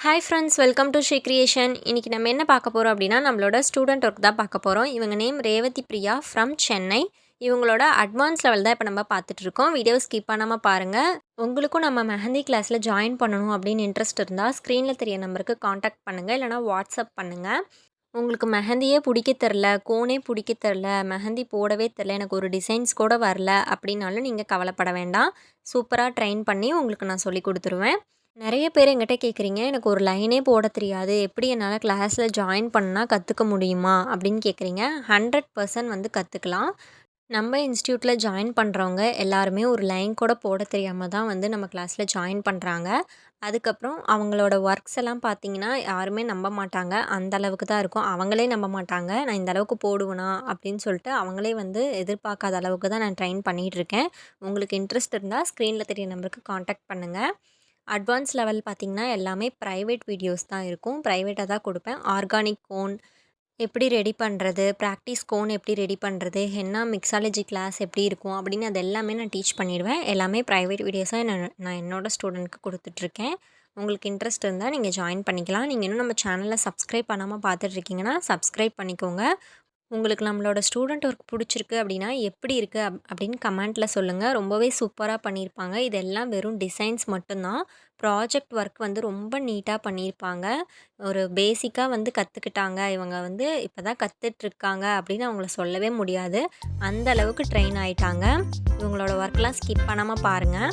Hi friends, welcome to Sri creation. இன்றைக்கி நம்ம என்ன பார்க்க போகிறோம் அப்படின்னா, நம்மளோட ஸ்டூடெண்ட் ஒர்க் தான் பார்க்க போகிறோம். இவங்க நேம் ரேவதி பிரியா ஃப்ரம் சென்னை. இவங்களோட அட்வான்ஸ் லெவல் தான் இப்போ நம்ம பார்த்துட்ருக்கோம். வீடியோ ஸ்கிப் பண்ணாமல் பாருங்கள். உங்களுக்கும் நம்ம மெஹந்தி கிளாஸில் ஜாயின் பண்ணணும் அப்படின்னு இன்ட்ரெஸ்ட் இருந்தால் ஸ்க்ரீனில் தெரிய நம்பருக்கு காண்டாக்ட் பண்ணுங்கள், இல்லைனா வாட்ஸ்அப் பண்ணுங்கள். உங்களுக்கு மெஹந்தியே பிடிக்க தெரில, கோனே பிடிக்க தெரில, மெஹந்தி போடவே தெரில, எனக்கு ஒரு டிசைன்ஸ் கூட வரல அப்படின்னாலும் நீங்கள் கவலைப்பட வேண்டாம். சூப்பராக ட்ரெயின் பண்ணி உங்களுக்கு நான் சொல்லி கொடுத்துருவேன். நெறைய பேர் என்கிட்ட கேட்குறீங்க, எனக்கு ஒரு லைனே போட தெரியாது, எப்படி என்னால் கிளாஸில் ஜாயின் பண்ணா கற்றுக்க முடியுமா அப்படின்னு கேட்குறீங்க. 100% வந்து கற்றுக்கலாம். நம்ம இன்ஸ்டியூட்டில் ஜாயின் பண்ணுறவங்க எல்லாருமே ஒரு லைன் கூட போட தெரியாமல் தான் வந்து நம்ம கிளாஸில் ஜாயின் பண்ணுறாங்க. அதுக்கப்புறம் அவங்களோட ஒர்க்ஸ் எல்லாம் பார்த்தீங்கன்னா யாருமே நம்ப மாட்டாங்க. அந்த அளவுக்கு தான் இருக்கும். அவங்களே நம்ப மாட்டாங்க. நான் இந்த அளவுக்கு போடுவேனா அப்படின்னு சொல்லிட்டு அவங்களே வந்து எதிர்பார்க்காத அளவுக்கு தான் நான் ட்ரெயின் பண்ணிகிட்ருக்கேன். உங்களுக்கு இன்ட்ரெஸ்ட் இருந்தால் ஸ்க்ரீனில் தெரிய நம்பருக்கு காண்டாக்ட் பண்ணுங்கள். அட்வான்ஸ் லெவல் பார்த்திங்கன்னா எல்லாமே ப்ரைவேட் வீடியோஸ் தான் இருக்கும். ப்ரைவேட்டாக தான் கொடுப்பேன். ஆர்கானிக் கோன் எப்படி ரெடி பண்ணுறது, ப்ராக்டிஸ் கோன் எப்படி ரெடி பண்ணுறது, ஹென்னா மிக்ஸாலஜி கிளாஸ் எப்படி இருக்கும் அப்படின்னு அது எல்லாமே நான் டீச் பண்ணிடுவேன். எல்லாமே ப்ரைவேட் வீடியோஸாக நான் என்னோடய ஸ்டூடெண்ட்க்கு கொடுத்துட்ருக்கேன். உங்களுக்கு இன்ட்ரெஸ்ட் இருந்தால் நீங்கள் ஜாயின் பண்ணிக்கலாம். நீங்கள் இன்னும் நம்ம சேனலில் சப்ஸ்கிரைப் பண்ணாமல் பார்த்துட்ருக்கீங்கன்னா சப்ஸ்கிரைப் பண்ணிக்கோங்க. உங்களுக்கு நம்மளோட ஸ்டூடெண்ட் ஒர்க் பிடிச்சிருக்கு அப்படின்னா எப்படி இருக்குது அப்படின்னு கமெண்ட்டில் சொல்லுங்கள். ரொம்பவே சூப்பராக பண்ணியிருப்பாங்க. இதெல்லாம் வெறும் டிசைன்ஸ் மட்டும்தான். ப்ராஜெக்ட் ஒர்க் வந்து ரொம்ப நீட்டாக பண்ணியிருப்பாங்க. ஒரு பேசிக்காக வந்து கற்றுக்கிட்டாங்க, இவங்க வந்து இப்போ தான் கற்றுட்ருக்காங்க அப்படின்னு அவங்கள சொல்லவே முடியாது. அந்த அளவுக்கு ட்ரெயின் ஆயிட்டாங்க. இவங்களோட ஒர்க்லாம் ஸ்கிப் பண்ணாமல் பாருங்கள்.